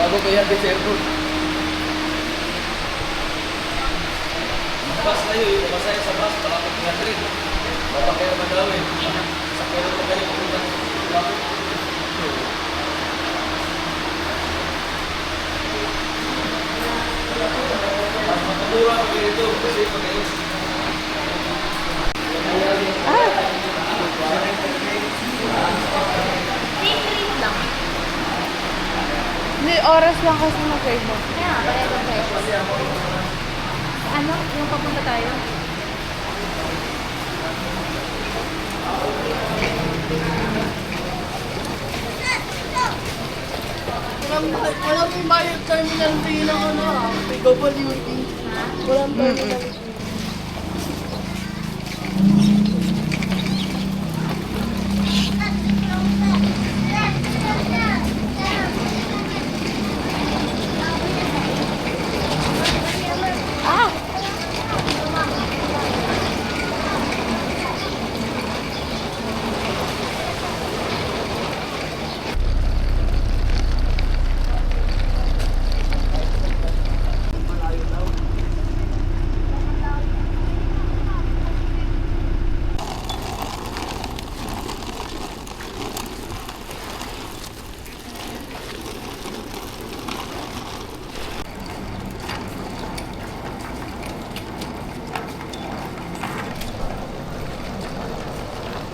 Bago kaya di airport. Bus na yun, yung masaya sa bus, baka pag-ihatrin. Baka kaya madawin. Sa kaya mo kayo pumunta. Mas matulura ko dito kasi pag-ayos. Hindi, oras lang kasi mag-presyo. Kaya nga, pareho ang presyo. Ano? Yung papunta tayo? Walang bayad terminal fee ng ano ah. PWD. Walang terminal fee.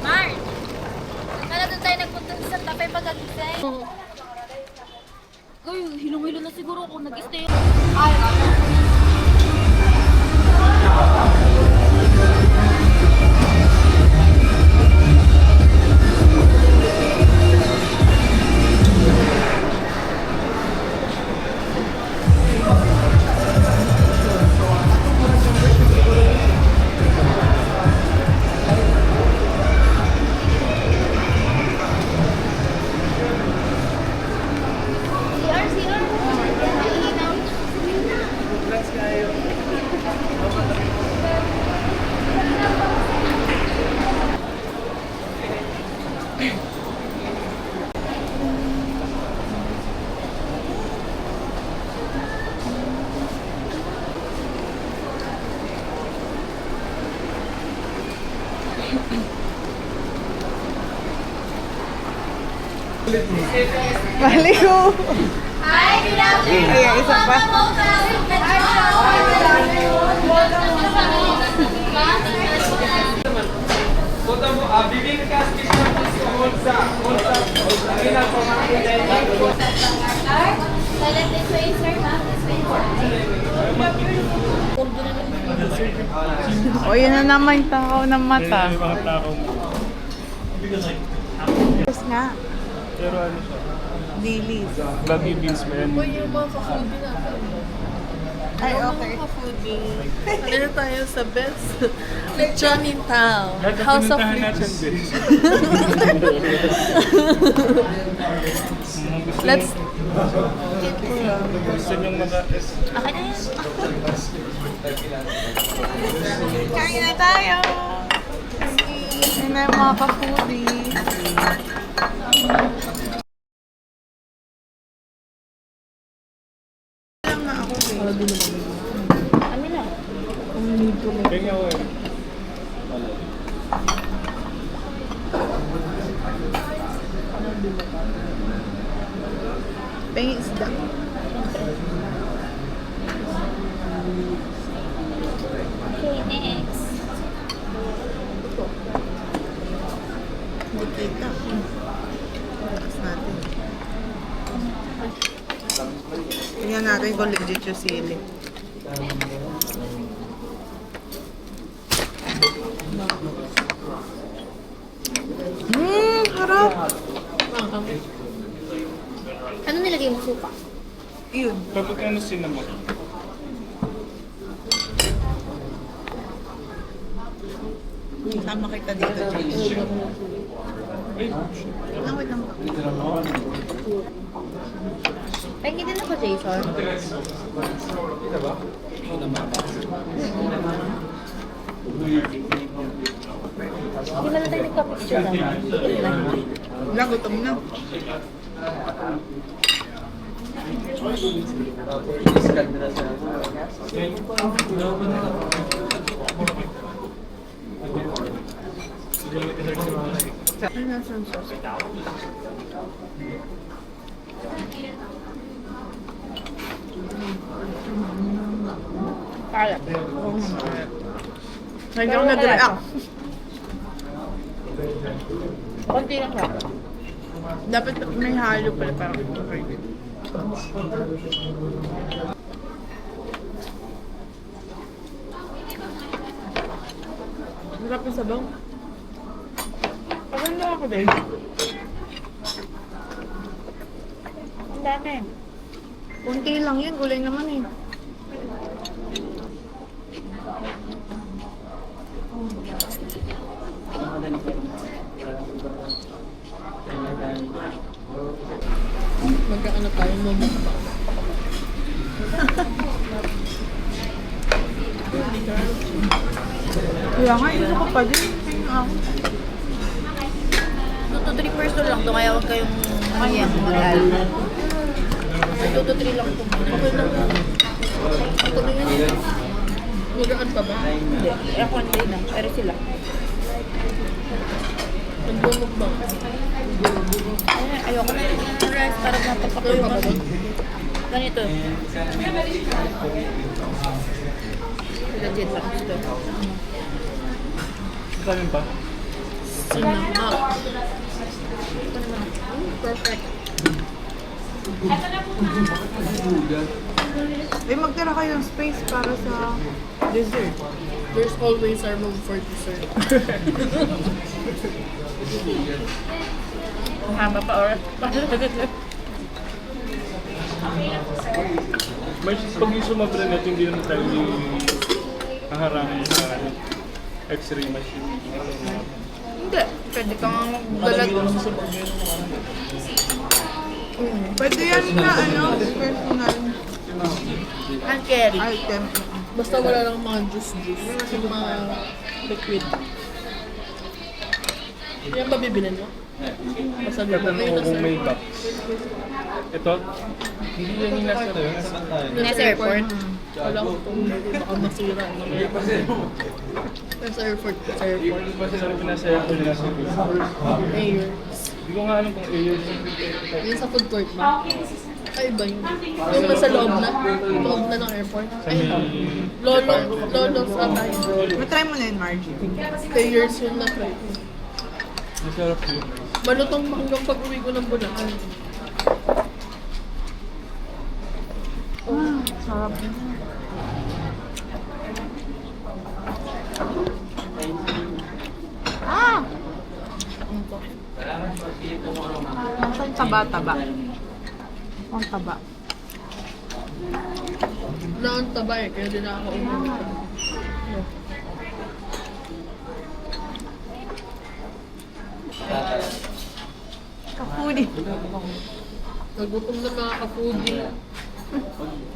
Mars! Kala doon tayo nagpunta sa tapay pagkagising. Uy, hilong-hilo na siguro kung nag-stay. CR. Mahinaw. Mali ko. Hi, good afternoon. Ayan, isa pa. Kota mo, bibig ka special sa Monza. Ang ina ko Select this way, sir, ma'am. This way, sir. O, yun na naman yung takaw ng mata. Yung mga tao mo. Yes nga. Pero ano siya? Dilis. Baggy beans ba yan? Uy, yung mga ka-foodie natin. Ay, Yung okay. mga ka-foodie. Ano tayo sa best lechon in town. Lahat ang House of pinuntahan natin Lechon. din. Let's Gusto niyong mag-es. Okay na yan. Kain na tayo. Yun na yung mga ka-foodie. Alam na ako eh. Ano lang? Kaya ako eh. Pengi isda. Okay, next. Hindi kita. Taas natin. Tingnan natin kung legit yung sili. Harap! Ano nilagay mo suka? Yun. Kapag ano cinnamon? Sama kita dito, Jay. Ay, shit. Wait lang. Pengi din ako, Jason. Hindi na tayo nagka-picture lang. Wala, gutom na. Scan nila sa Ano nasa sauce? Kaya. Medyo ako nag-react. Konti lang siya. Dapat may halo pala parang okay. Sarap yung sabaw. Paganda ako din. Ang dami. Kunti lang yun, gulay naman eh. Magkaano tayo mo ba? Kaya nga, isa ko pa din. Tingnan ako. 2 to 3 person lang to, kaya huwag kayong mag-alala. 2 to 3 lang to. Okay lang. Ito na yun. Magaan pa ba? Hindi, ako hindi na. Pero sila. Nagbumukbang. Ayoko na yung rice para Ito mapapakayo yung ka. kapatid. Ganito. Legit lang ito. Kanin pa? Sinama. Perfect. Eh, magtira kayo ng space para sa dessert. There's always a room for dessert. Haba pa oras. May pag yung sumabra natin, hindi naman tayo haharangin sa x-ray machine. Hindi. Pwede kang Madali magdalag. lang sa pag-meron ng ano. Pwede yan na ano, personal Ang carry. item. Basta wala lang mga juice. Yung mga liquid. Yan ba bibilin mo? Basta Ito liquid. na kung may box. Ito, hindi yan yung nasa tayo. Nasa airport. Alam ko kung baka masira. Nasa airport. Sa airport. Sorry, pinasaya ko nila sa Air. Hindi ko nga alam kung air. Yung sa food court ba? Ay, iba yun. Yung nasa loob na. Loob na ng airport. Ay, lolo sa tayo. Matry mo na yun, Margie. Payers yun na try ko. Masarap yun. Balutong hanggang pag-uwi ko ng Bulacan. Sarap. Ah! Nasaan taba-taba? Ang taba. Wala akong taba eh, kaya din ako umuwi. Kapudi. Nagutom na mga ka-foodie.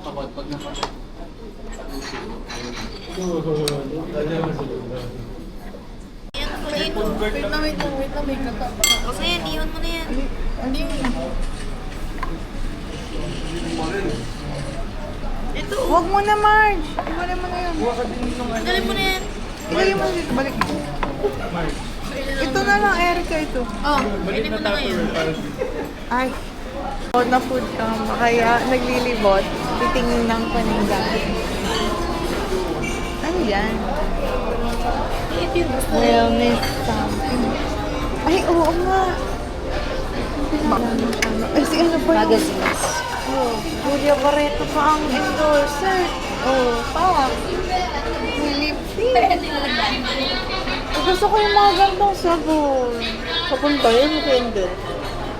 pag napasok. Wait na, may kata. Kasi yan, iwan mo na yan. Hindi mo na. Ito. Huwag mo na, Marge. Wala mo na yun. Dali mo na yan. Ilagay mo dito. Balik mo. Ito na lang, Erica, ito. Oh, Balik na mo na ngayon. tayo. Ay. Na food kaya naglilibot. Titingin ng paninda. Ano yan? Ito yung gusto. Wellness something. Ay, oo nga. Ay, si ano pa yun? Magazines. Oh, Julia Barreto pa ang endorser. Oh, pa. May lip tint. Gusto ko yung mga gandang sabon. Kapon ba yun? Hindi.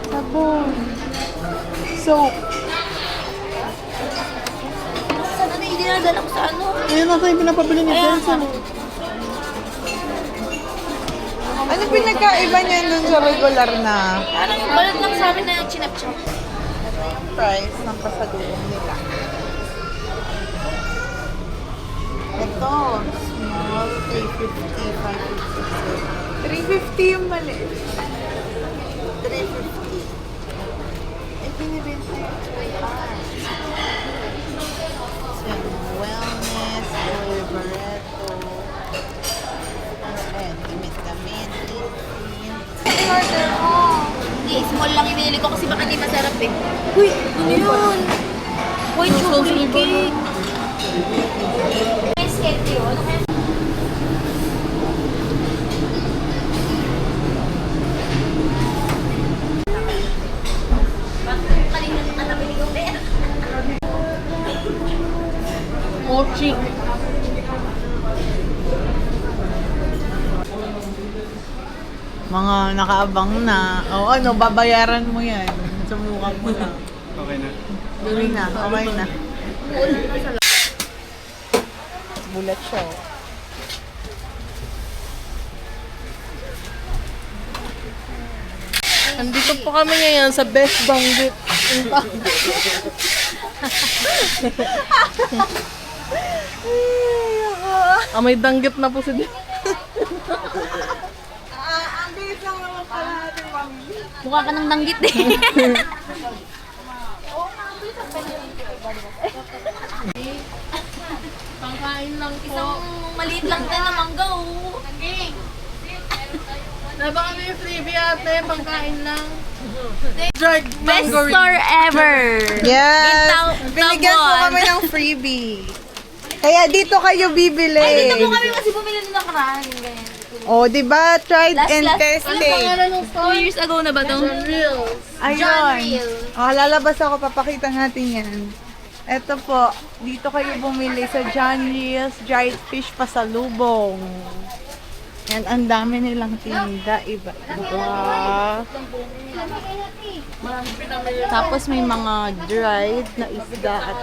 Sabon. Soap. Saan na yung dinadala ko sa ano? Ayun nasa yung pinapabili ni Ayan. Jensen. Ano pinagkaiba niyan dun sa regular na Parang balat lang sa amin na chinap-chap. price ng pasalubong nila? Ito, small, 350, 550. 350 yung mali. 350. Eh, binibenta yung 25. mall lang yung binili ko kasi baka di masarap eh. Uy, ano yun? White chocolate cake. Nice cake yun. Ano kaya? Kanina ang nabili ko pera. Mochi. Mga nakaabang na. O ano, babayaran mo yan. Subukan mo na. Okay na. Gawin na, okay na. Bulat siya. Oh. Andito po kami ngayon sa Best Banggit. May danggit na po si Ang bilis lang naman pala natin, mami. Mukha ka ng danggit eh. Pangkain lang po. Isang maliit lang din na mangga oh. Naba kami yung freebie ate, pangkain lang. Dried Best mango store ever. Yes! In Binigyan mo Tabuan. kami ng freebie. Kaya dito kayo bibili. Ay, dito po kami kasi bumili ng nakaraan. Ganyan. Oh, di ba? Tried and Last- Ano tested. pangalan ng 2 store? years ago na ba to? John Reels. John Ayun. Reel. Oh, lalabas ako. Papakita natin yan. Ito po. Dito kayo bumili sa John Reel's Dried Fish Pasalubong. Yan, ang dami nilang tinda. Iba-iba. Tapos may mga dried na isda at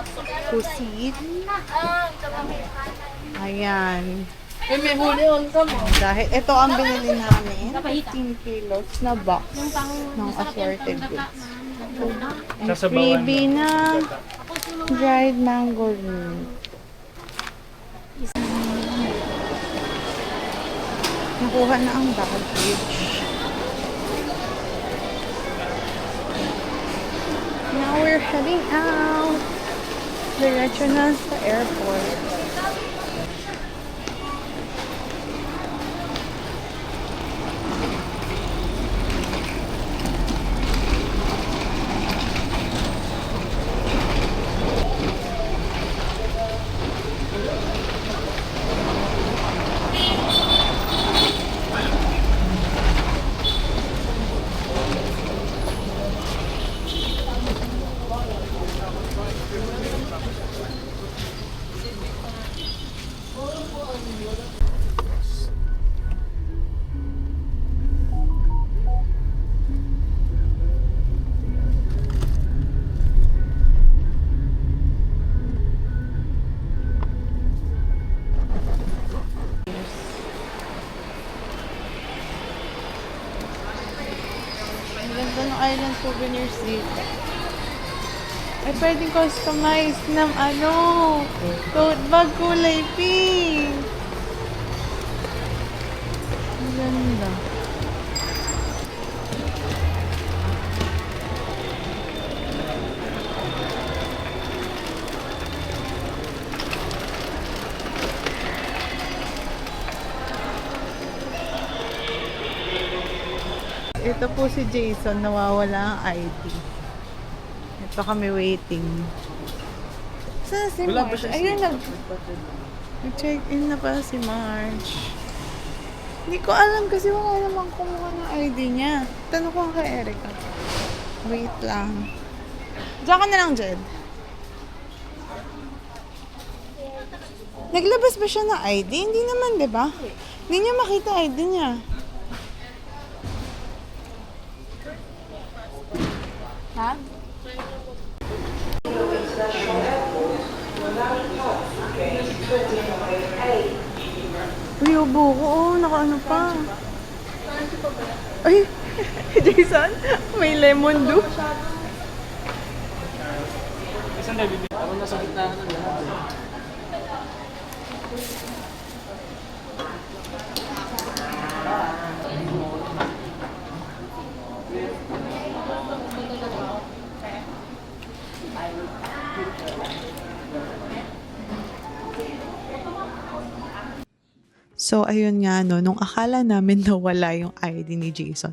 pusit. Ayan. May huli on ka mo. Dahil ito ang binili namin. 15 kilos na box ng assorted goods. And Sasabawan freebie mo. na dried mango root. Nakuha na ang baggage. Now we're heading out. Diretso na sa airport. Ang ganda ng Island Souvenirs dito. Ay, pwedeng customize ng tote bag kulay pink. Ang ganda. Ito po si Jason, nawawala ang ID. Ito kami waiting. Saan si Wala ba Marge? siya Ayun, nag-check-in na pala si Marge. Hindi ko alam kasi wala namang kumuha ng ID niya. Tanong ko nga kay Erica. Wait lang. Diyan ka na lang, Jed. Naglabas ba siya ng ID? Hindi naman, di ba? Hindi niya makita ID niya. Ha? Uy, ubo ko. Oh, nakaano pa. Ay, Jason, may lemon do. Saan tayo bibili? Ako nasa gitna ng lahat. So, ayun nga, no, nung akala namin nawala yung ID ni Jason,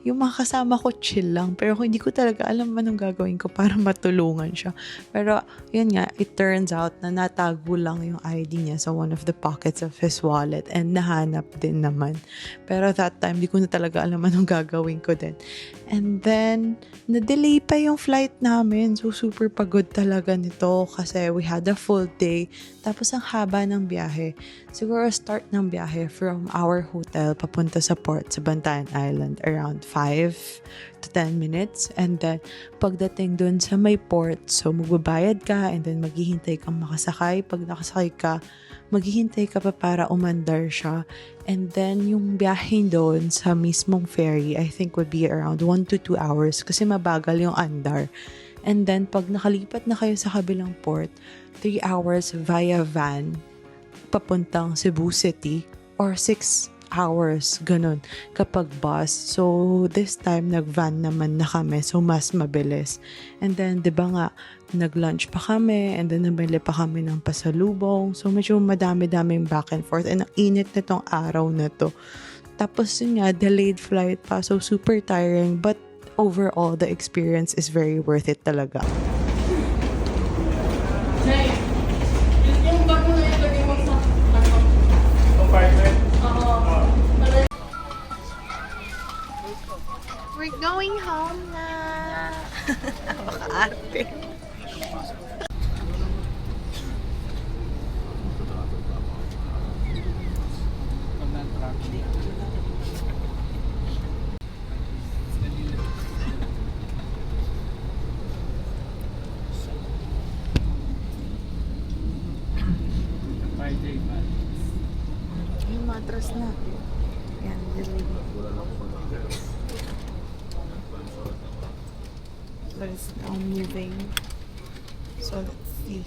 yung mga kasama ko chill lang. Pero hindi ko talaga alam anong gagawin ko para matulungan siya. Pero, yun nga, it turns out na natago lang yung ID niya sa one of the pockets of his wallet and nahanap din naman. Pero that time, di ko na talaga alam anong gagawin ko din. And then, na-delay pa yung flight namin. So, super pagod talaga nito kasi we had a full day. Tapos, ang haba ng biyahe. Siguro, start ng biyahe from our hotel papunta sa port sa Bantayan Island around 5 to 10 minutes. And then, pagdating dun sa may port, so magbabayad ka and then maghihintay kang makasakay. Pag nakasakay ka, maghihintay ka pa para umandar siya. And then, yung biyahe doon sa mismong ferry, I think would be around 1 to 2 hours kasi mabagal yung andar. And then, pag nakalipat na kayo sa kabilang port, 3 hours via van papuntang Cebu City or 6 hours, ganun, kapag bus. So, this time, nag-van naman na kami. So, mas mabilis. And then, di ba nga, nag-lunch pa kami and then nabili pa kami ng pasalubong. So, medyo madami-daming back and forth. And ang init nitong araw na to. Tapos, yun nga, delayed flight pa. So, super tiring. But, overall, the experience is very worth it talaga. Nay, yung bag mo na yung lagay mo sa ano? Compartment. Oo. We're going home na! Baka-ate. Yung mattress na. Yan, delay. So it's now moving. So let's see.